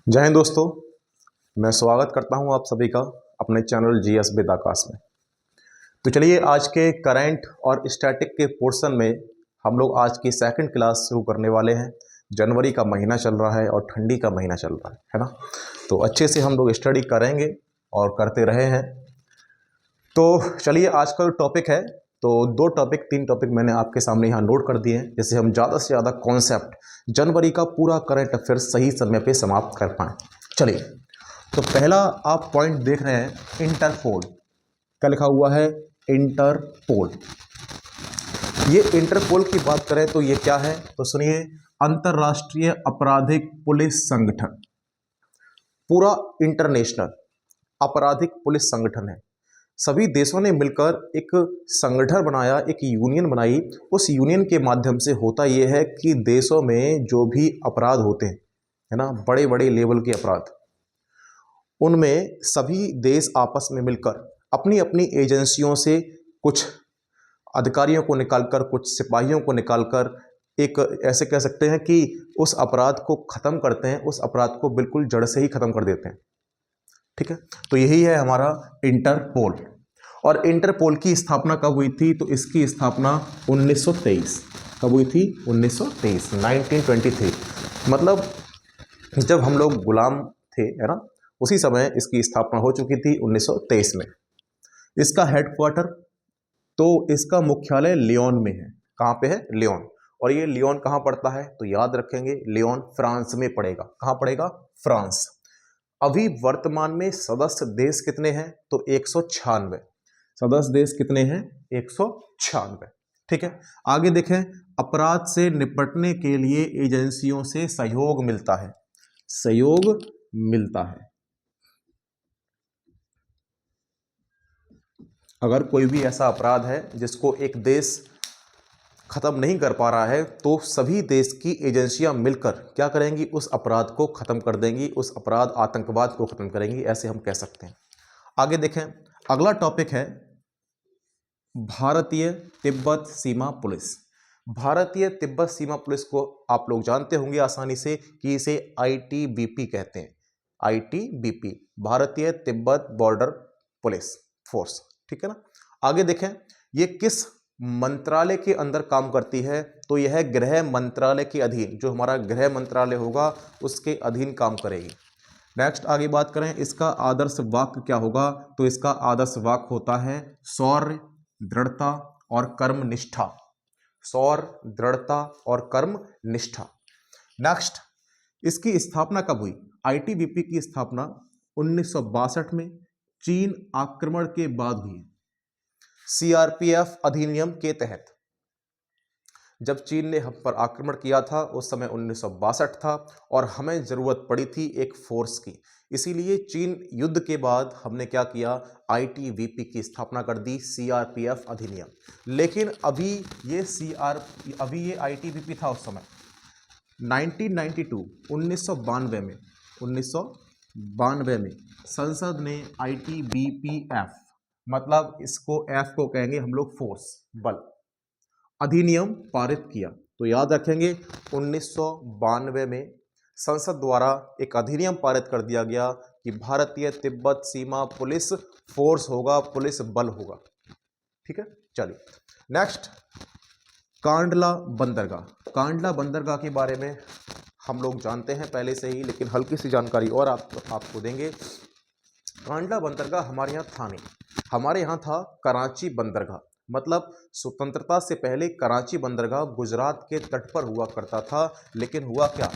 जय हिंद दोस्तों। मैं स्वागत करता हूं आप सभी का अपने चैनल जीएस विद आकाश में। तो चलिए आज के करंट और स्टैटिक के पोर्शन में हम लोग आज की सेकंड क्लास शुरू करने वाले हैं। जनवरी का महीना चल रहा है और ठंडी का महीना चल रहा है ना। तो अच्छे से हम लोग स्टडी करेंगे और करते रहे हैं। तो चलिए आज का जो टॉपिक है, तो तीन टॉपिक मैंने आपके सामने यहाँ नोट कर दिए हैं, जैसे हम ज़्यादा से ज़्यादा कॉन्सेप्ट जनवरी का पूरा करंट अफेयर सही समय पे समाप्त कर पाएँ। चलिए, तो पहला आप पॉइंट देख रहे हैं इंटरपोल। क्या लिखा हुआ है? इंटरपोल। ये इंटरपोल की बात करें तो ये क्या है, तो सुनिए। अंतर्राष्ट्रीय आपराधिक पुलिस संगठन, पूरा इंटरनेशनल आपराधिक पुलिस संगठन है। सभी देशों ने मिलकर एक संगठन बनाया, एक यूनियन बनाई। उस यूनियन के माध्यम से होता यह है कि देशों में जो भी अपराध होते हैं, है ना, बड़े बड़े लेवल के अपराध, उनमें सभी देश आपस में मिलकर अपनी अपनी एजेंसियों से कुछ अधिकारियों को निकालकर, कुछ सिपाहियों को निकालकर एक ऐसे कह सकते हैं कि उस अपराध को ख़त्म करते हैं, उस अपराध को बिल्कुल जड़ से ही ख़त्म कर देते हैं। ठीक है, तो यही है हमारा इंटरपोल। और इंटरपोल की स्थापना कब हुई थी? तो इसकी स्थापना 1923 कब हुई थी? 1923, 1923। मतलब जब हम लोग गुलाम थे, है ना, उसी समय इसकी स्थापना हो चुकी थी 1923 में। इसका हेडक्वार्टर, तो इसका मुख्यालय लियोन में है। कहाँ पे है? लियोन। और ये लियोन कहाँ पड़ता है? तो याद रखेंगे, लियोन फ्रांस में पड़ेगा। कहाँ पड़ेगा? फ्रांस। अभी वर्तमान में सदस्य देश कितने हैं? तो 196 सदस्य देश कितने हैं? 196। ठीक है, आगे देखें। अपराध से निपटने के लिए एजेंसियों से सहयोग मिलता है, सहयोग मिलता है। अगर कोई भी ऐसा अपराध है जिसको एक देश खत्म नहीं कर पा रहा है, तो सभी देश की एजेंसियां मिलकर क्या करेंगी? उस अपराध को खत्म कर देंगी, उस अपराध आतंकवाद को खत्म करेंगी, ऐसे हम कह सकते हैं। आगे देखें, अगला टॉपिक है भारतीय तिब्बत सीमा पुलिस। भारतीय तिब्बत सीमा पुलिस को आप लोग जानते होंगे आसानी से कि इसे आईटीबीपी कहते हैं। आईटीबीपी, भारतीय तिब्बत बॉर्डर पुलिस फोर्स। ठीक है ना। आगे देखें, ये किस मंत्रालय के अंदर काम करती है? तो यह गृह मंत्रालय के अधीन, जो हमारा गृह मंत्रालय होगा उसके अधीन काम करेगी। नेक्स्ट आगे बात करें, इसका आदर्श वाक्य क्या होगा? तो इसका आदर्श वाक्य होता है शौर्य, दृढ़ता और कर्म निष्ठा। शौर्य, दृढ़ता और कर्म निष्ठा। नेक्स्ट, इसकी स्थापना कब हुई? आईटीबीपी की स्थापना 1962 में चीन आक्रमण के बाद हुई। सीआरपीएफ अधिनियम के तहत जब चीन ने हम पर आक्रमण किया था उस समय 1962 था और हमें ज़रूरत पड़ी थी एक फोर्स की। इसीलिए चीन युद्ध के बाद हमने क्या किया? आईटीबीपी की स्थापना कर दी, सीआरपीएफ अधिनियम। लेकिन अभी ये आईटीबीपी था उस समय 1992 में संसद ने आईटीबीपीएफ, मतलब इसको एफ को कहेंगे हम लोग फोर्स, बल, अधिनियम पारित किया। तो याद रखेंगे 1992 में संसद द्वारा एक अधिनियम पारित कर दिया गया कि भारतीय तिब्बत सीमा पुलिस फोर्स होगा, पुलिस बल होगा। ठीक है, चलिए नेक्स्ट, कांडला बंदरगाह। कांडला बंदरगाह के बारे में हम लोग जानते हैं पहले से ही, लेकिन हल्की सी जानकारी और आपको देंगे। कांडला बंदरगाह हमारे यहाँ था नहीं, हमारे यहाँ था कराची बंदरगाह। मतलब स्वतंत्रता से पहले कराची बंदरगाह गुजरात के तट पर हुआ करता था, लेकिन हुआ क्या?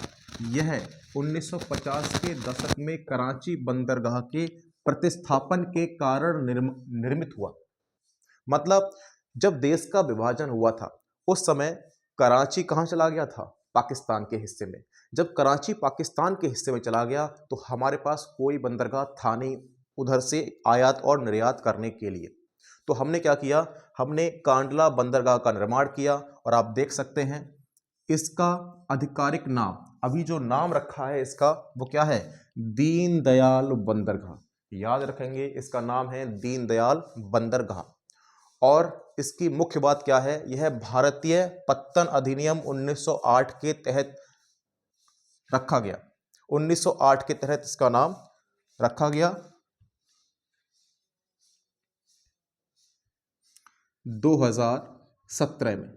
यह 1950 के दशक में कराची बंदरगाह के प्रतिस्थापन के कारण निर्मित हुआ। मतलब जब देश का विभाजन हुआ था उस समय कराची कहाँ चला गया था? पाकिस्तान के हिस्से में। जब कराची पाकिस्तान के हिस्से में चला गया तो हमारे पास कोई बंदरगाह था नहीं उधर से आयात और निर्यात करने के लिए। तो हमने क्या किया? हमने कांडला बंदरगाह का निर्माण किया और आप देख सकते हैं इसका आधिकारिक नाम, अभी जो नाम रखा है इसका, वो क्या है? दीनदयाल बंदरगाह। याद रखेंगे, इसका नाम है दीनदयाल बंदरगाह। और इसकी मुख्य बात क्या है? यह भारतीय पत्तन अधिनियम 1908 के तहत रखा गया। 1908 के तहत इसका नाम रखा गया। 2017 में,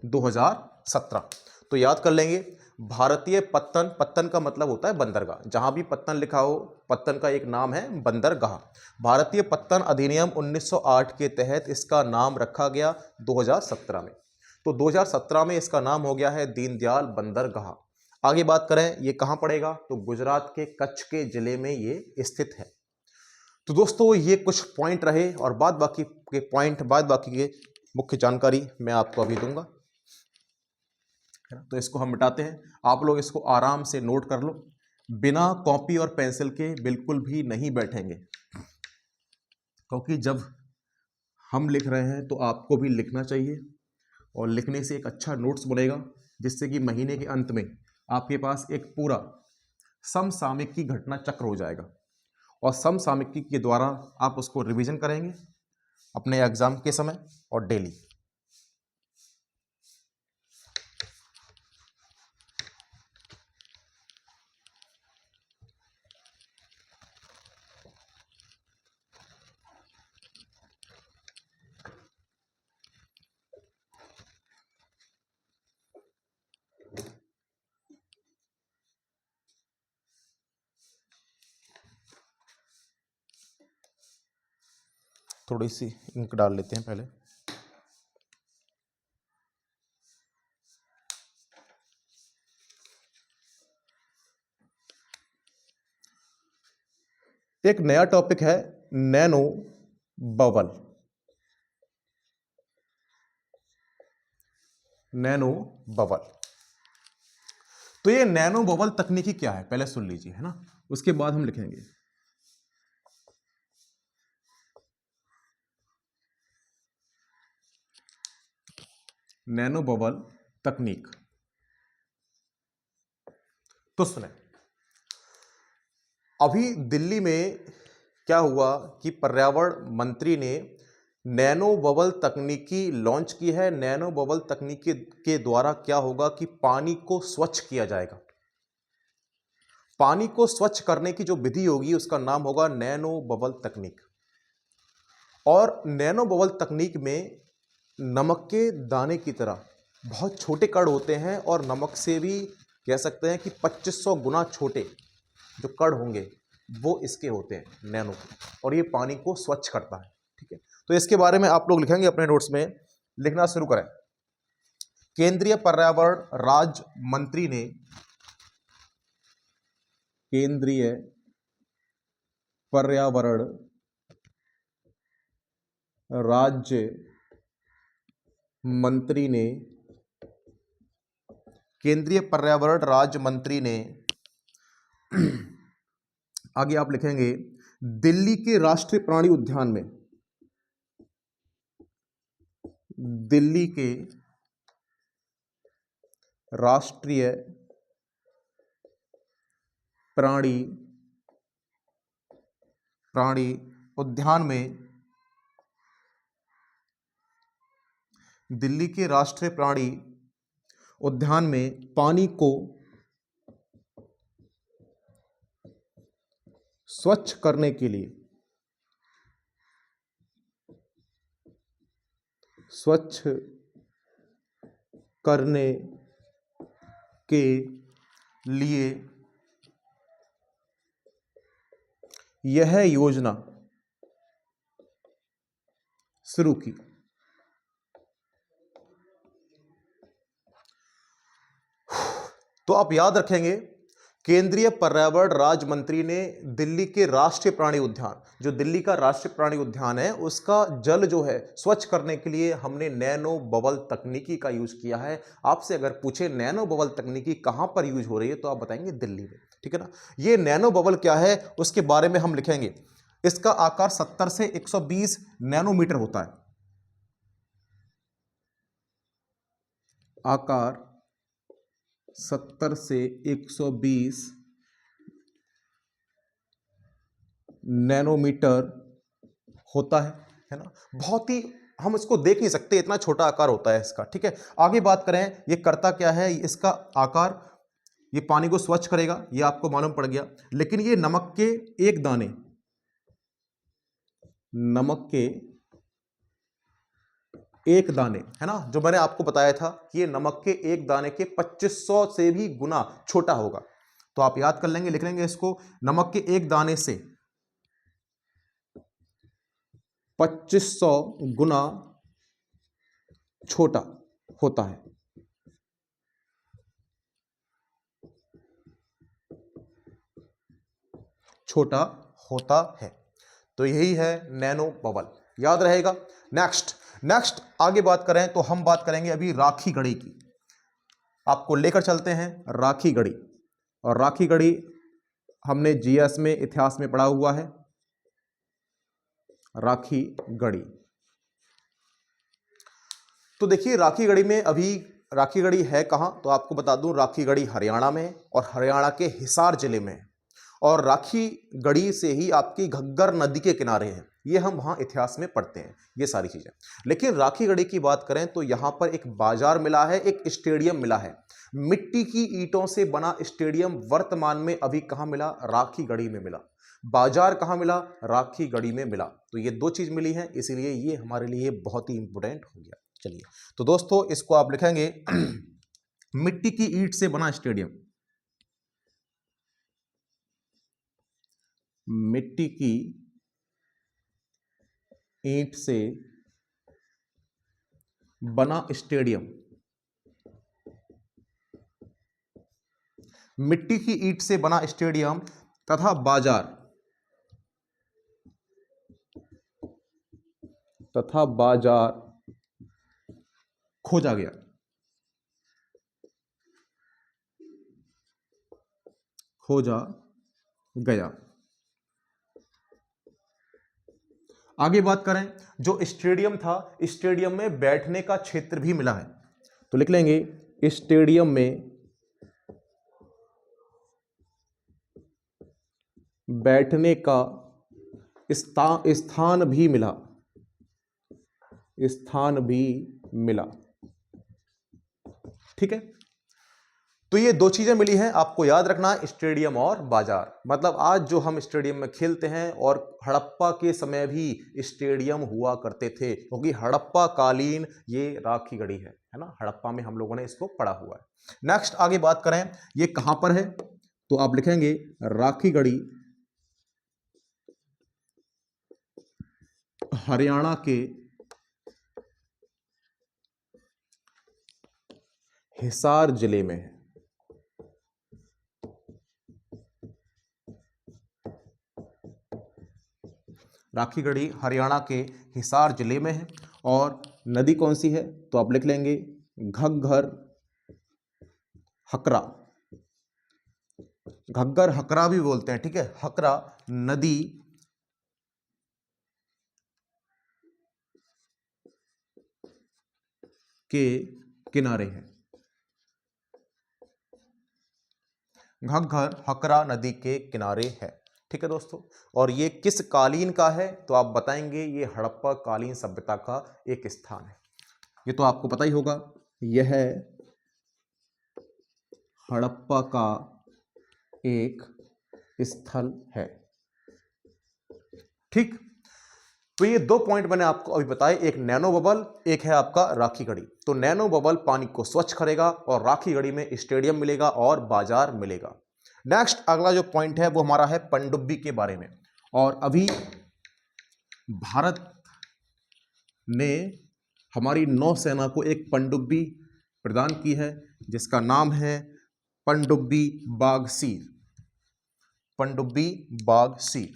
2017। तो याद कर लेंगे, भारतीय पत्तन, पत्तन का मतलब होता है बंदरगाह, जहां भी पत्तन लिखा हो, पत्तन का एक नाम है बंदरगाह। भारतीय पत्तन अधिनियम 1908 के तहत इसका नाम रखा गया 2017 में। तो 2017 में इसका नाम हो गया है दीनदयाल बंदरगाह। आगे बात करें, ये कहां पड़ेगा, तो गुजरात के कच्छ के जिले में ये स्थित है। तो दोस्तों ये कुछ पॉइंट रहे, और बाद बाकी के मुख्य जानकारी मैं आपको अभी दूंगा, तो इसको हम मिटाते हैं। आप लोग इसको आराम से नोट कर लो, बिना कॉपी और पेंसिल के बिल्कुल भी नहीं बैठेंगे, क्योंकि जब हम लिख रहे हैं तो आपको भी लिखना चाहिए, और लिखने से एक अच्छा नोट्स बनेगा, जिससे कि महीने के अंत में आपके पास एक पूरा समसामयिकी घटना चक्र हो जाएगा, और समसामयिकी के द्वारा आप उसको रिवीजन करेंगे अपने एग्जाम के समय और डेली। थोड़ी सी इंक डाल लेते हैं पहले। एक नया टॉपिक है नैनो बबल। नैनो बबल, तो ये नैनो बबल तकनीकी क्या है पहले सुन लीजिए, है ना, उसके बाद हम लिखेंगे। नैनो बबल तकनीक, तो सुने, अभी दिल्ली में क्या हुआ कि पर्यावरण मंत्री ने नैनो बबल तकनीकी लॉन्च की है। नैनो बबल तकनीकी के द्वारा क्या होगा कि पानी को स्वच्छ किया जाएगा। पानी को स्वच्छ करने की जो विधि होगी उसका नाम होगा नैनो बबल तकनीक। और नैनो बबल तकनीक में नमक के दाने की तरह बहुत छोटे कण होते हैं, और नमक से भी कह सकते हैं कि 2500 गुना छोटे जो कण होंगे वो इसके होते हैं नैनो के, और ये पानी को स्वच्छ करता है। ठीक है, तो इसके बारे में आप लोग लिखेंगे अपने नोट्स में, लिखना शुरू करें। केंद्रीय पर्यावरण राज्य मंत्री ने, केंद्रीय पर्यावरण राज्य मंत्री ने, केंद्रीय पर्यावरण राज्य मंत्री ने आगे आप लिखेंगे दिल्ली के राष्ट्रीय प्राणी उद्यान में, दिल्ली के राष्ट्रीय प्राणी उद्यान में, दिल्ली के राष्ट्रीय प्राणी उद्यान में पानी को स्वच्छ करने के लिए, स्वच्छ करने के लिए यह योजना शुरू की। तो आप याद रखेंगे, केंद्रीय पर्यावरण राज्य मंत्री ने दिल्ली के राष्ट्रीय प्राणी उद्यान, जो दिल्ली का राष्ट्रीय प्राणी उद्यान है, उसका जल जो है स्वच्छ करने के लिए हमने नैनो बबल तकनीकी का यूज किया है। आपसे अगर पूछे नैनो बबल तकनीकी कहां पर यूज हो रही है, तो आप बताएंगे दिल्ली में। ठीक है ना, ये नैनो बबल क्या है उसके बारे में हम लिखेंगे। इसका आकार 70 से 120 नैनोमीटर होता है। आकार 70 से 120 नैनोमीटर होता है ना। बहुत ही, हम इसको देख नहीं सकते, इतना छोटा आकार होता है इसका। ठीक है, आगे बात करें ये करता क्या है। इसका आकार ये पानी को स्वच्छ करेगा, ये आपको मालूम पड़ गया। लेकिन ये नमक के एक दाने, नमक के एक दाने है ना, जो मैंने आपको बताया था कि ये नमक के एक दाने के 2500 से भी गुना छोटा होगा। तो आप याद कर लेंगे, लिख लेंगे इसको, नमक के एक दाने से 2500 गुना छोटा होता है। छोटा होता है। तो यही है नैनो बबल, याद रहेगा। नेक्स्ट आगे बात करें तो हम बात करेंगे अभी राखी गढ़ी की। आपको लेकर चलते हैं राखी गढ़ी। और राखी गढ़ी हमने जीएस में, इतिहास में पढ़ा हुआ है। राखी गढ़ी, तो देखिए राखी गढ़ी में, अभी राखी गढ़ी है कहां, तो आपको बता दूं राखी गढ़ी हरियाणा में, और हरियाणा के हिसार जिले में। और राखी गढ़ी से ही आपकी घग्गर नदी के किनारे है। ये हम वहाँ इतिहास में पढ़ते हैं ये सारी चीज़ें। लेकिन राखी गढ़ी की बात करें तो यहाँ पर एक बाजार मिला है, एक स्टेडियम मिला है। मिट्टी की ईंटों से बना स्टेडियम वर्तमान में अभी कहाँ मिला, राखी गढ़ी में मिला। बाजार कहाँ मिला, राखी गढ़ी में मिला। तो ये दो चीज़ मिली हैं, इसीलिए ये हमारे लिए बहुत ही इंपॉर्टेंट हो गया। चलिए तो दोस्तों इसको आप लिखेंगे मिट्टी की ईंट से बना स्टेडियम, मिट्टी की ईंट से बना स्टेडियम, मिट्टी की ईंट से बना स्टेडियम तथा बाजार खोजा गया। खोजा गया। आगे बात करें, जो स्टेडियम था, स्टेडियम में बैठने का क्षेत्र भी मिला है। तो लिख लेंगे स्टेडियम में बैठने का स्थान भी मिला, स्थान भी मिला। ठीक है, तो ये दो चीजें मिली हैं, आपको याद रखना, स्टेडियम और बाजार। मतलब आज जो हम स्टेडियम में खेलते हैं, और हड़प्पा के समय भी स्टेडियम हुआ करते थे, क्योंकि हड़प्पा कालीन ये राखी गढ़ी है ना, हड़प्पा में हम लोगों ने इसको पढ़ा हुआ है। नेक्स्ट आगे बात करें, ये कहां पर है, तो आप लिखेंगे राखी गढ़ी हरियाणा के हिसार जिले में है। राखी गढ़ी हरियाणा के हिसार जिले में है। और नदी कौन सी है, तो आप लिख लेंगे घग्गर हकरा, घग्गर हकरा भी बोलते हैं, ठीक है, हकरा नदी के किनारे है। घग्गर हकरा नदी के किनारे है। ठीक है दोस्तों, और ये किस कालीन का है, तो आप बताएंगे ये हड़प्पा कालीन सभ्यता का एक स्थान है। ये तो आपको पता ही होगा, यह हड़प्पा का एक स्थल है। ठीक, तो ये दो पॉइंट मैंने आपको अभी बताए, एक नैनो बबल, एक है आपका राखी गढ़ी। तो नैनो बबल पानी को स्वच्छ करेगा, और राखी गढ़ी में स्टेडियम मिलेगा और बाजार मिलेगा। नेक्स्ट अगला जो पॉइंट है वो हमारा है पनडुब्बी के बारे में। और अभी भारत ने हमारी नौसेना को एक पनडुब्बी प्रदान की है, जिसका नाम है पनडुब्बी बाघ सीर। पनडुब्बी बाघ सीर,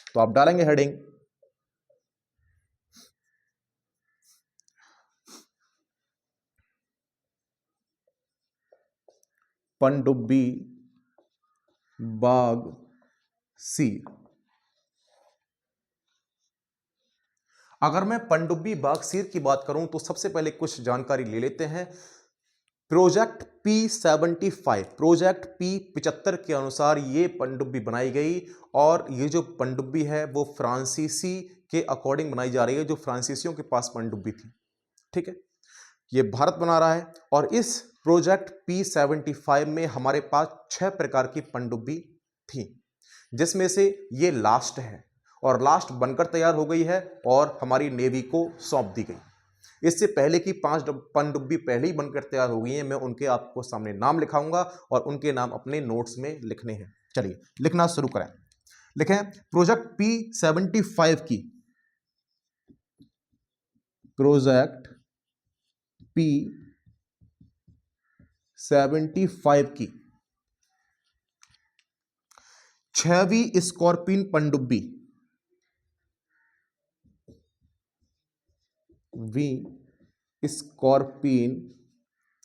तो आप डालेंगे हेडिंग पनडुब्बी बाघ सीर। अगर मैं पनडुब्बी बाघ सीर की बात करूं तो सबसे पहले कुछ जानकारी ले लेते हैं। प्रोजेक्ट P75, प्रोजेक्ट P75 के अनुसार ये पनडुब्बी बनाई गई, और ये जो पनडुब्बी है वो फ्रांसीसी के अकॉर्डिंग बनाई जा रही है, जो फ्रांसीसियों के पास पनडुब्बी थी। ठीक है, ये भारत बना रहा है। और इस प्रोजेक्ट P75 में हमारे पास 6 प्रकार की पनडुब्बी थी, जिसमें से ये लास्ट है और लास्ट बनकर तैयार हो गई है और हमारी नेवी को सौंप दी गई। इससे पहले की 5 पनडुब्बी पहले ही बनकर तैयार हो गई हैं। मैं उनके आपको सामने नाम लिखाऊंगा और उनके नाम अपने नोट्स में लिखने हैं। चलिए लिखना शुरू करें। लिखें प्रोजेक्ट P75 की, प्रोजेक्ट P75 की 6वीं स्कॉर्पियन पनडुब्बी स्कॉर्पियन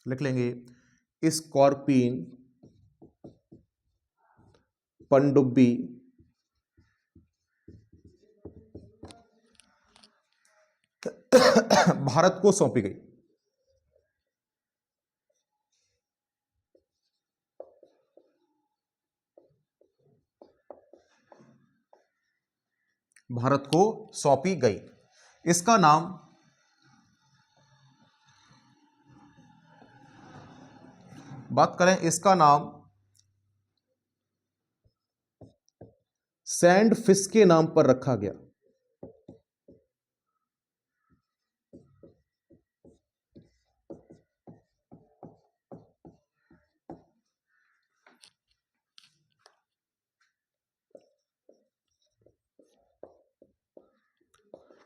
लिख लेंगे, स्कॉर्पियन पनडुब्बी भारत को सौंपी गई। भारत को सौंपी गई। इसका नाम बात करें, इसका नाम सैंड फिश के नाम पर रखा गया।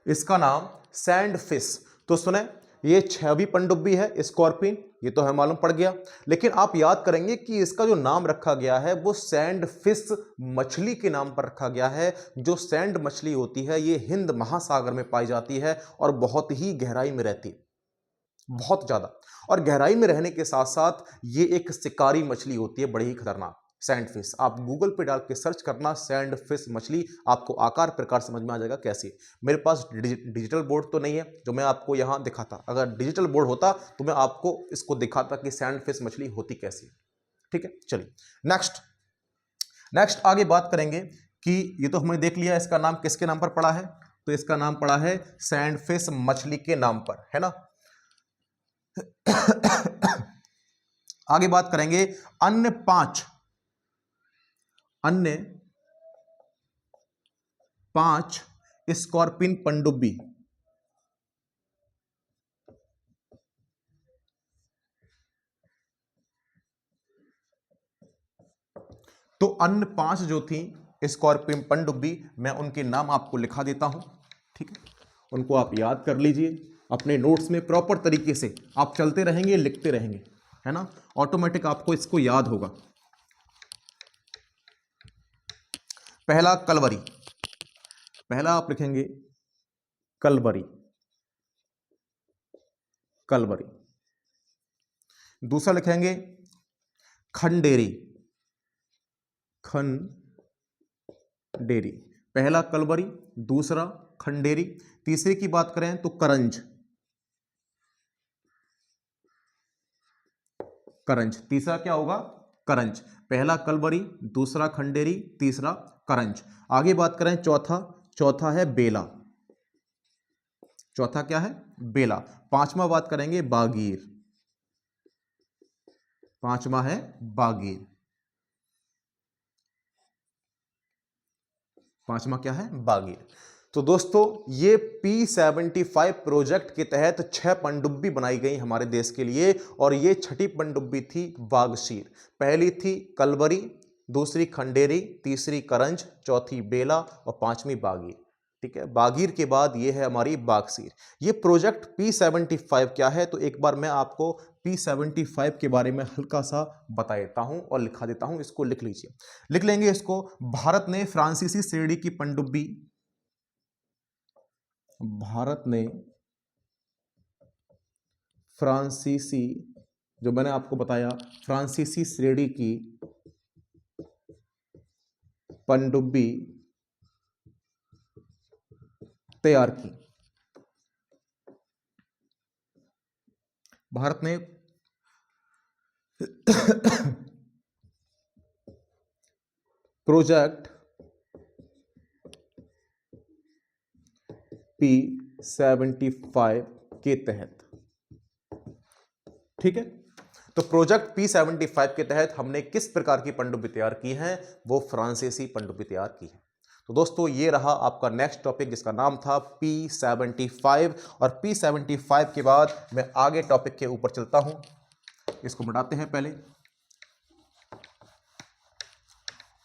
इसका नाम सैंड फिश। तो सुने, ये 6वीं पनडुब्बी है स्कॉर्पियन, ये तो हमें मालूम पड़ गया। लेकिन आप याद करेंगे कि इसका जो नाम रखा गया है वो सैंड फिश मछली के नाम पर रखा गया है। जो सैंड मछली होती है ये हिंद महासागर में पाई जाती है और बहुत ही गहराई में रहती है, बहुत ज्यादा। और गहराई में रहने के साथ साथ ये एक शिकारी मछली होती है, बड़ी ही खतरनाक सैंड फिश। आप गूगल पे डाल के सर्च करना सैंड फिश मछली, आपको आकार प्रकार समझ में आ जाएगा कैसी। मेरे पास डिजिटल बोर्ड तो नहीं है जो मैं आपको यहां दिखाता, अगर डिजिटल बोर्ड होता तो मैं आपको इसको दिखाता कि सैंड फिश मछली होती कैसी है। ठीक है, चलिए नेक्स्ट आगे बात करेंगे कि ये तो हमने देख लिया इसका नाम किसके नाम पर पड़ा है। तो इसका नाम पड़ा है सैंड फिश मछली के नाम पर, है ना। आगे बात करेंगे अन्य पांच स्कॉर्पियन पनडुब्बी। तो अन्य 5 जो थी स्कॉर्पियन पनडुब्बी, मैं उनके नाम आपको लिखा देता हूं। ठीक है, उनको आप याद कर लीजिए अपने नोट्स में प्रॉपर तरीके से। आप चलते रहेंगे, लिखते रहेंगे, है ना, ऑटोमेटिक आपको इसको याद होगा। पहला कलवरी, पहला आप लिखेंगे कलवरी। दूसरा लिखेंगे खंडेरी। पहला कलवरी, दूसरा खंडेरी। तीसरे की बात करें तो करंज। तीसरा क्या होगा, करंज। पहला कलवरी, दूसरा खंडेरी, तीसरा करंज। आगे बात करें चौथा है बेला। चौथा क्या है, बेला। पांचवा बात करेंगे बागीर। पांचवा है बागीर। पांचवा क्या है, बागीर। तो दोस्तों ये P75 प्रोजेक्ट के तहत 6 पनडुब्बी बनाई गई हमारे देश के लिए और ये 6ठी पनडुब्बी थी बागशीर। पहली थी कलवरी, दूसरी खंडेरी, तीसरी करंज, चौथी बेला और पांचवी बागीर। ठीक है, बागीर के बाद ये है हमारी बागशीर। ये प्रोजेक्ट P75 क्या है, तो एक बार मैं आपको P75 के बारे में हल्का सा बता देता हूं और लिखा देता हूं, इसको लिख लीजिए। लिख लेंगे इसको। भारत ने फ्रांसीसी श्रेणी की पनडुब्बी, भारत ने फ्रांसीसी, जो मैंने आपको बताया फ्रांसीसी श्रेणी की पनडुब्बी तैयार की। भारत ने प्रोजेक्ट P75 के तहत ठीक है, तो प्रोजेक्ट P75 के तहत हमने किस प्रकार की पनडुब्बी तैयार की है, वो फ्रांसीसी पनडुब्बी तैयार की है। तो दोस्तों ये रहा आपका नेक्स्ट टॉपिक जिसका नाम था P75, और P75 के बाद मैं आगे टॉपिक के ऊपर चलता हूं। इसको मिटाते हैं पहले,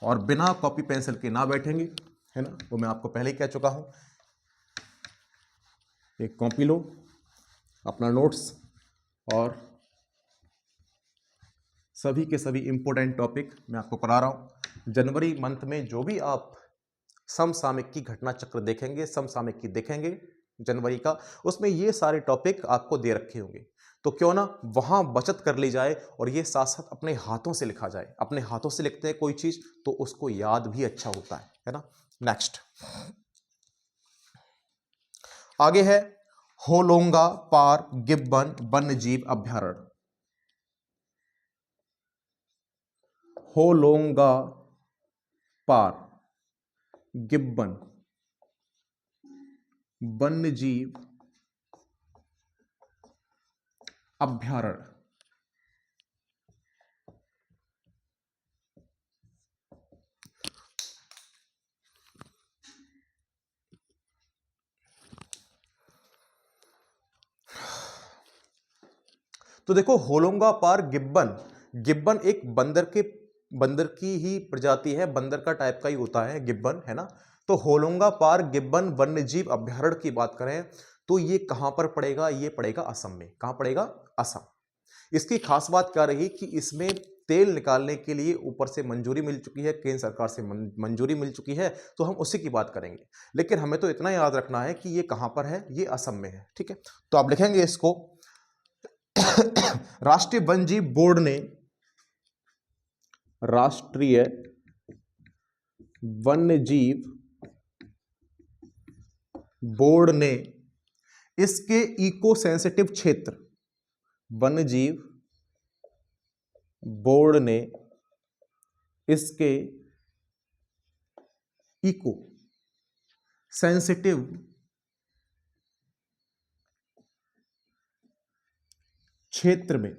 और बिना कॉपी पेंसिल के ना बैठेंगे, है ना, वो मैं आपको पहले ही कह चुका हूं। एक कॉपी लो, अपना नोट्स, और सभी के सभी इंपॉर्टेंट टॉपिक मैं आपको करा रहा हूं। जनवरी मंथ में जो भी आप समसामयिक की घटना चक्र देखेंगे, समसामयिक की देखेंगे जनवरी का, उसमें ये सारे टॉपिक आपको दे रखे होंगे। तो क्यों ना वहां बचत कर ली जाए और ये साथ साथ अपने हाथों से लिखा जाए। अपने हाथों से लिखते हैं कोई चीज तो उसको याद भी अच्छा होता है ना। नेक्स्ट आगे है होलोंगा पार गिब्बन वन्यजीव अभ्यारण्य। होलोंगा पार गिब्बन वन्यजीव अभ्यारण्य। तो देखो होलोंगा पार गिब्बन, गिब्बन एक बंदर की ही प्रजाति है, बंदर का टाइप का ही होता है गिब्बन, है ना। तो होलोंगा पार गिब्बन वन्यजीव अभ्यारण्य की बात करें तो ये कहां पर पड़ेगा, ये पड़ेगा असम में। कहां पड़ेगा, असम। इसकी खास बात क्या रही कि इसमें तेल निकालने के लिए ऊपर से मंजूरी मिल चुकी है, केंद्र सरकार से मंजूरी मिल चुकी है, तो हम उसी की बात करेंगे। लेकिन हमें तो इतना याद रखना है कि ये कहां पर है, ये असम में है। ठीक है, तो आप लिखेंगे इसको राष्ट्रीय वन्यजीव बोर्ड ने, राष्ट्रीय वन्यजीव बोर्ड ने इसके इको सेंसिटिव क्षेत्र, वन्यजीव बोर्ड ने इसके इको सेंसिटिव क्षेत्र में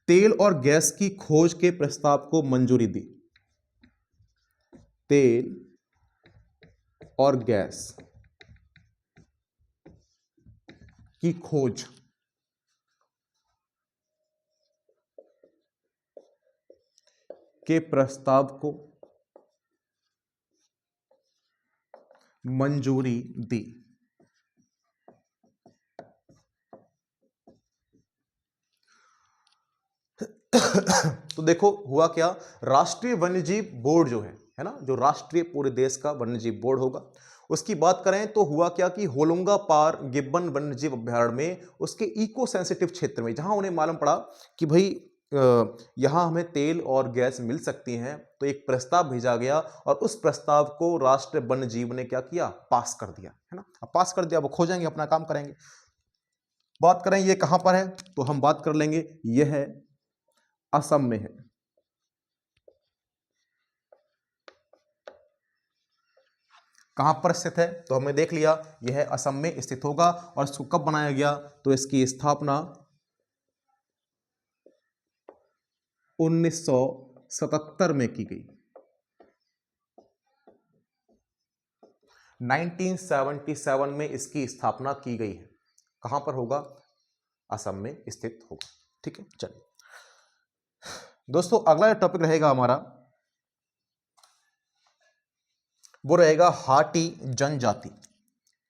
तेल और गैस की खोज के प्रस्ताव को मंजूरी दी। तेल और गैस की खोज के प्रस्ताव को मंजूरी दी। तो देखो हुआ क्या, राष्ट्रीय वन्यजीव बोर्ड जो है ना, जो राष्ट्रीय पूरे देश का वन्यजीव बोर्ड होगा, उसकी बात करें तो हुआ क्या कि होलोंगा पार गिब्बन वन्यजीव अभ्यारण्य में उसके इको सेंसिटिव क्षेत्र में, जहां उन्हें मालूम पड़ा कि भाई यहां हमें तेल और गैस मिल सकती हैं, तो एक प्रस्ताव भेजा गया और उस प्रस्ताव को राष्ट्रीय वन्यजीव ने क्या किया, पास कर दिया, है ना। अब पास कर दिया, वो खोजेंगे, अपना काम करेंगे। बात करें ये कहां पर है, तो हम बात कर लेंगे यह है असम में है। कहां पर स्थित है, तो हमने देख लिया यह असम में स्थित होगा। और इसको कब बनाया गया, तो इसकी स्थापना 1977 में की गई। 1977 में इसकी स्थापना की गई है। कहां पर होगा, असम में स्थित होगा। ठीक है, चलिए दोस्तों अगला टॉपिक रहेगा हमारा, वो रहेगा हाटी जनजाति।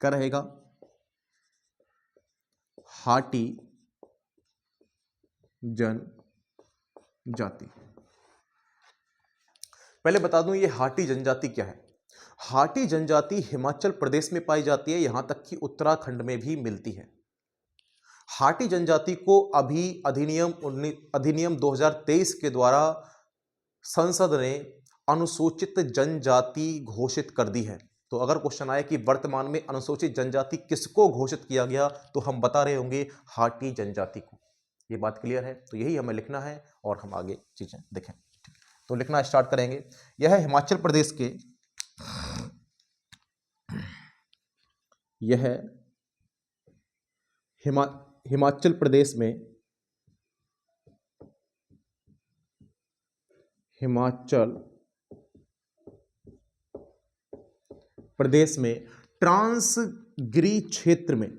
क्या रहेगा, हाटी जनजाति। पहले बता दूं ये हाटी जनजाति क्या है। हाटी जनजाति हिमाचल प्रदेश में पाई जाती है, यहां तक कि उत्तराखंड में भी मिलती है। हाटी जनजाति को अभी अधिनियम 2023 के द्वारा संसद ने अनुसूचित जनजाति घोषित कर दी है। तो अगर क्वेश्चन आए कि वर्तमान में अनुसूचित जनजाति किसको घोषित किया गया, तो हम बता रहे होंगे हाटी जनजाति को। ये बात क्लियर है, तो यही हमें लिखना है और हम आगे चीजें देखें। तो लिखना स्टार्ट करेंगे। यह है हिमाचल प्रदेश के यह हिमाचल प्रदेश में ट्रांसगिरी क्षेत्र में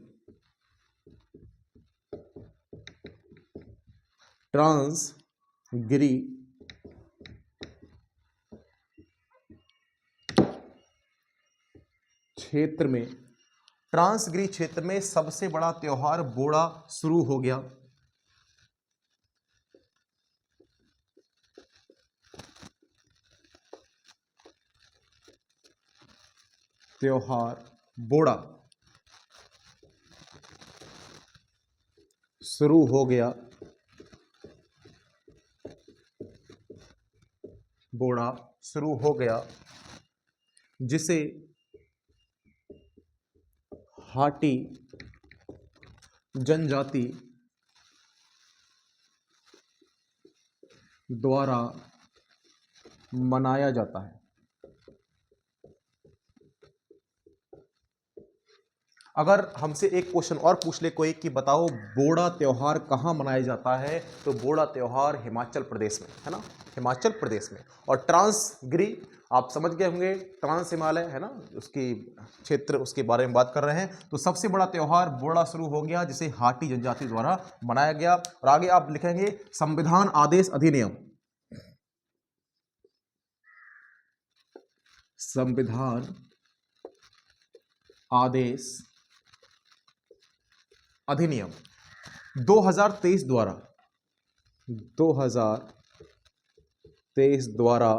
ट्रांसगिरी क्षेत्र में सबसे बड़ा त्योहार बोड़ा शुरू हो गया। त्योहार बोड़ा शुरू हो गया। बोड़ा शुरू हो गया, जिसे हाटी जनजाति द्वारा मनाया जाता है। अगर हमसे एक क्वेश्चन और पूछ ले कोई कि बताओ बोड़ा त्योहार कहाँ मनाया जाता है, तो बोड़ा त्योहार हिमाचल प्रदेश में है ना, हिमाचल प्रदेश में। और ट्रांसगिरी आप समझ गए होंगे, ट्रांस हिमालय है ना, उसकी क्षेत्र, उसके बारे में बात कर रहे हैं। तो सबसे बड़ा त्योहार बोड़ा शुरू हो गया, जिसे हाटी जनजाति द्वारा मनाया गया। और आगे आप लिखेंगे संविधान आदेश अधिनियम। संविधान आदेश अधिनियम 2023 द्वारा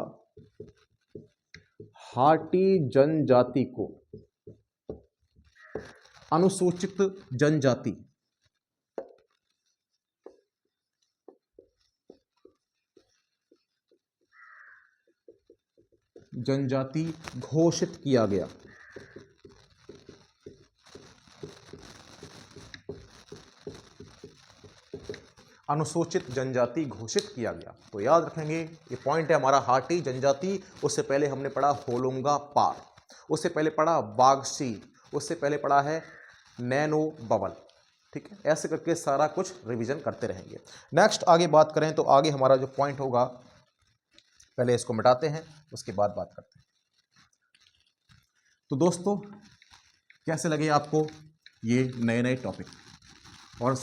हाटी जनजाति को अनुसूचित जनजाति घोषित किया गया। अनुसूचित जनजाति घोषित किया गया। तो याद रखेंगे, ये पॉइंट है हमारा हाटी जनजाति। उससे पहले हमने पढ़ा होलोंगा पार, उससे पहले पढ़ा बागसी, उससे पहले पढ़ा है नैनो बबल। ठीक है, ऐसे करके सारा कुछ रिवीजन करते रहेंगे। नेक्स्ट आगे बात करें तो आगे हमारा जो पॉइंट होगा, पहले इसको मिटाते हैं, उसके बाद बात करते हैं। तो दोस्तों कैसे लगे आपको ये नए नए टॉपिक, और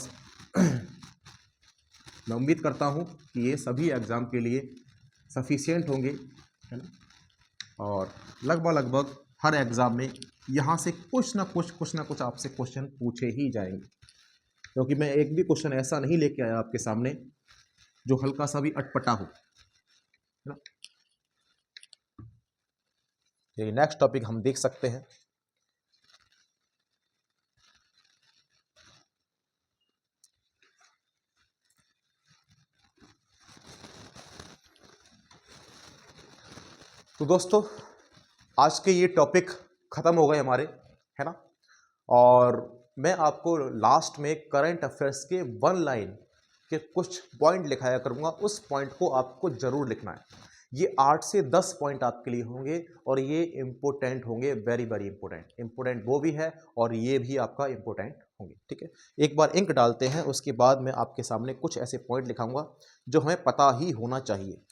मैं उम्मीद करता हूँ कि ये सभी एग्ज़ाम के लिए सफिशिएंट होंगे, है ना। और लगभग हर एग्ज़ाम में यहाँ से कुछ ना कुछ आपसे क्वेश्चन पूछे ही जाएंगे, क्योंकि मैं एक भी क्वेश्चन ऐसा नहीं लेके आया आपके सामने जो हल्का सा भी अटपटा हो, है ना। ये नेक्स्ट टॉपिक हम देख सकते हैं। तो दोस्तों आज के ये टॉपिक ख़त्म हो गए हमारे, है ना। और मैं आपको लास्ट में करंट अफेयर्स के वन लाइन के कुछ पॉइंट लिखाया करूँगा, उस पॉइंट को आपको ज़रूर लिखना है। ये 8 से 10 पॉइंट आपके लिए होंगे और ये इम्पोर्टेंट होंगे, वेरी वेरी इंपॉर्टेंट वो भी है और ये भी आपका इम्पोर्टेंट होंगे। ठीक है, एक बार इंक डालते हैं, उसके बाद मैं आपके सामने कुछ ऐसे पॉइंट लिखाऊंगा जो हमें पता ही होना चाहिए।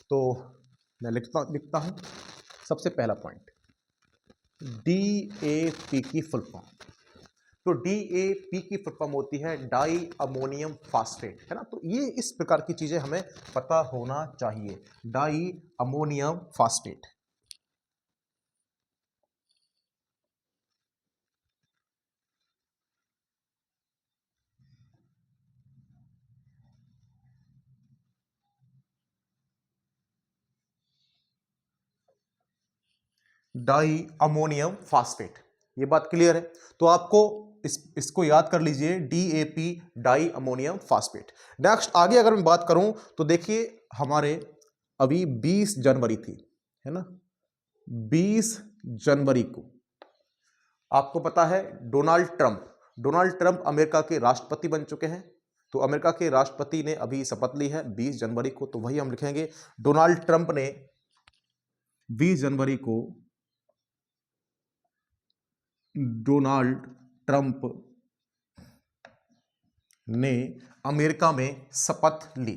तो मैं लिखता हूं। सबसे पहला पॉइंट, DAP की फुल फॉर्म। तो DAP की फुल फॉर्म होती है डाई अमोनियम फास्फेट, है ना। तो ये इस प्रकार की चीजें हमें पता होना चाहिए, di ammonium phosphate. Di ammonium phosphate, ये बात क्लियर है। तो आपको इसको याद कर लीजिए, DAP di ammonium phosphate. Next आगे अगर मैं बात करूं तो देखिए हमारे अभी 20 जनवरी थी, है ना, 20 जनवरी को आपको पता है डोनाल्ड ट्रंप अमेरिका के राष्ट्रपति बन चुके हैं। तो अमेरिका के राष्ट्रपति ने अभी शपथ ली है 20 जनवरी को, तो वही हम लिखेंगे डोनाल्ड ट्रंप ने 20 जनवरी को डोनाल्ड ट्रंप ने अमेरिका में शपथ ली।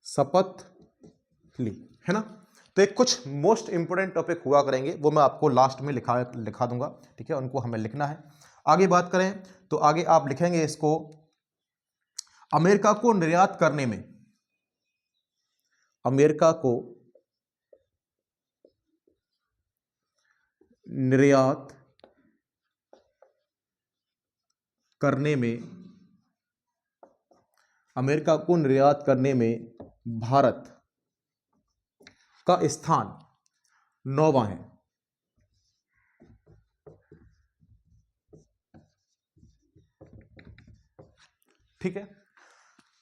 शपथ ली, है ना। तो एक कुछ मोस्ट इंपोर्टेंट टॉपिक हुआ करेंगे, वो मैं आपको लास्ट में लिखा दूंगा, ठीक है, उनको हमें लिखना है। आगे बात करें तो आगे आप लिखेंगे इसको, अमेरिका को निर्यात करने में, अमेरिका को निर्यात करने में, अमेरिका को निर्यात करने में भारत का स्थान 9वां है। ठीक है।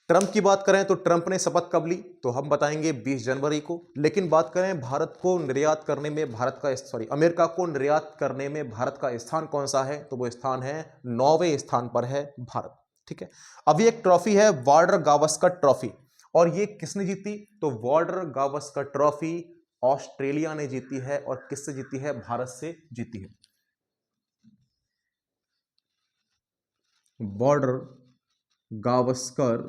ट्रंप की बात करें तो ट्रंप ने शपथ कब ली, तो हम बताएंगे 20 जनवरी को। लेकिन बात करें भारत को निर्यात करने में अमेरिका को निर्यात करने में भारत का स्थान कौन सा है, तो वो स्थान है 9वें स्थान पर है भारत। ठीक है। अभी एक ट्रॉफी है वॉर्डर गावस्कर ट्रॉफी, और ये किसने जीती, तो वॉर्डर गावस्कर ट्रॉफी ऑस्ट्रेलिया ने जीती है। और किससे जीती है, भारत से जीती है। वॉर्डर गावस्कर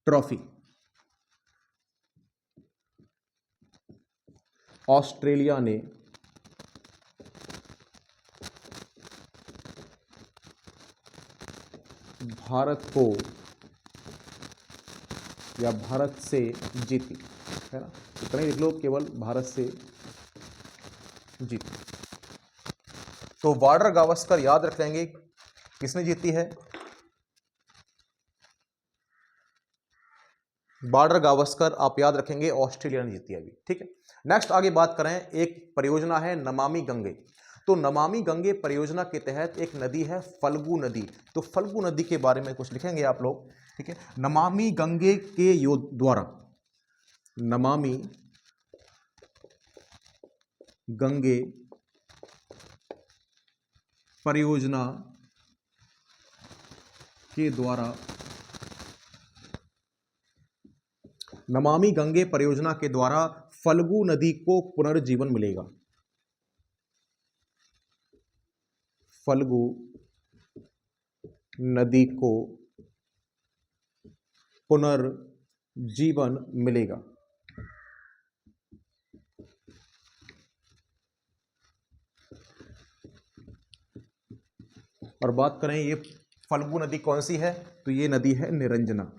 ट्रॉफी ऑस्ट्रेलिया ने भारत को या भारत से जीती, है ना, इतना ही लिख लो, केवल भारत से जीती। तो वॉर्डर गावस्कर याद रख लेंगे किसने जीती है, वॉर्डर गावस्कर आप याद रखेंगे ऑस्ट्रेलिया ने जीती है अभी। ठीक है। नेक्स्ट आगे बात करें, एक परियोजना है नमामि गंगे। तो नमामि गंगे परियोजना के तहत एक नदी है फल्गु नदी। तो फल्गु नदी के बारे में कुछ लिखेंगे आप लोग। ठीक है। नमामि गंगे के द्वारा, नमामि गंगे परियोजना के द्वारा, नमामि गंगे परियोजना के द्वारा फल्गु नदी को पुनर्जीवन मिलेगा। फल्गु नदी को पुनर्जीवन मिलेगा। और बात करें ये फल्गु नदी कौन सी है, तो ये नदी है निरंजना।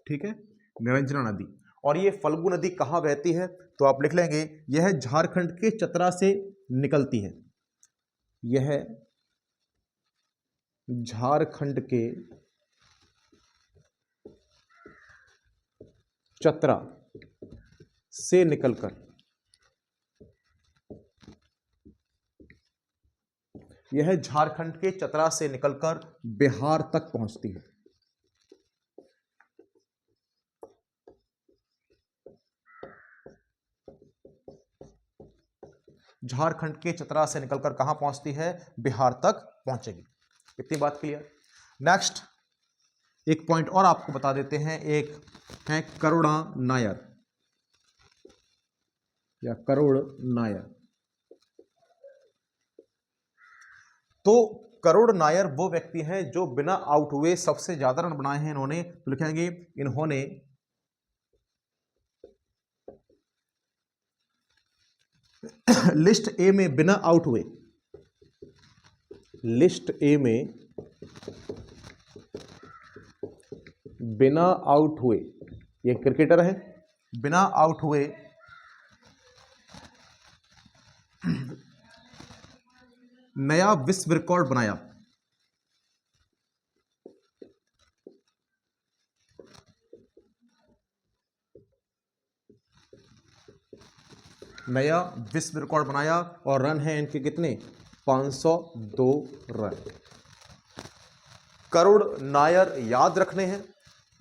ठीक है, निरंजना नदी। और ये फल्गु नदी कहाँ बहती है, तो आप लिख लेंगे यह झारखंड के चतरा से निकलती है। यह झारखंड के चतरा से निकलकर, यह झारखंड के चतरा से निकलकर बिहार तक पहुंचती है। झारखंड के चतरा से निकलकर कहां पहुंचती है, बिहार तक पहुंचेगी। इतनी बात क्लियर। नेक्स्ट एक पॉइंट और आपको बता देते हैं, एक है करुणा नायर या करुण नायर। तो करुण नायर वो व्यक्ति हैं जो बिना आउट हुए सबसे ज्यादा रन बनाए हैं इन्होंने। तो लिखेंगे इन्होंने लिस्ट ए में बिना आउट हुए, लिस्ट ए में बिना आउट हुए, ये क्रिकेटर है, बिना आउट हुए नया विश्व रिकॉर्ड बनाया। नया विश्व रिकॉर्ड बनाया और रन है इनके कितने, 502 रन। करुण नायर याद रखने हैं,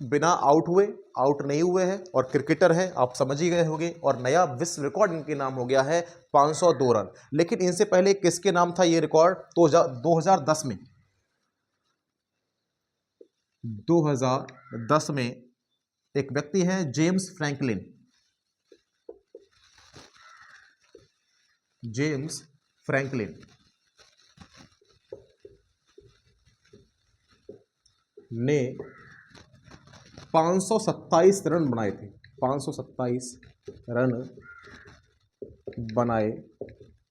बिना आउट हुए, आउट नहीं हुए हैं और क्रिकेटर हैं, आप समझ ही गए होंगे। और नया विश्व रिकॉर्ड इनके नाम हो गया है 502 रन। लेकिन इनसे पहले किसके नाम था ये रिकॉर्ड, तो 2010 में 2010 में एक व्यक्ति है जेम्स फ्रैंकलिन, जेम्स फ्रैंकलिन ने 527 रन बनाए थे, 527 रन बनाए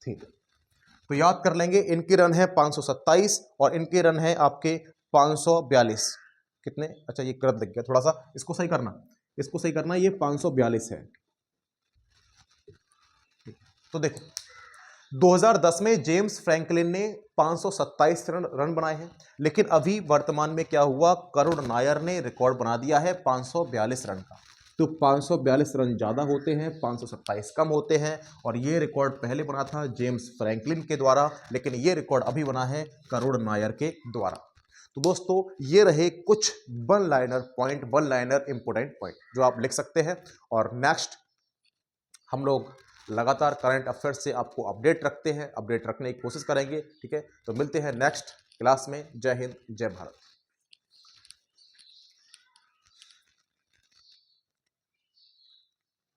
थे। तो याद कर लेंगे, इनके रन है 527 और इनके रन है आपके 542। कितने, अच्छा ये गलत दिख गया थोड़ा सा, इसको सही करना, इसको सही करना, ये 542 है। तो देखो 2010 में जेम्स फ्रैंकलिन ने 527 रन बनाए हैं, लेकिन अभी वर्तमान में क्या हुआ, करुण नायर ने रिकॉर्ड बना दिया है 542 रन का। तो 542 रन ज़्यादा होते हैं, 527 कम होते हैं। और ये रिकॉर्ड पहले बना था जेम्स फ्रैंकलिन के द्वारा, लेकिन ये रिकॉर्ड अभी बना है करुण नायर के द्वारा। तो दोस्तों ये रहे कुछ one liner point, one liner important point जो आप लिख सकते हैं। और नेक्स्ट हम लोग लगातार करंट अफेयर्स से आपको अपडेट रखते हैं, अपडेट रखने की कोशिश करेंगे, ठीक है। तो मिलते हैं नेक्स्ट क्लास में। जय हिंद, जय भारत।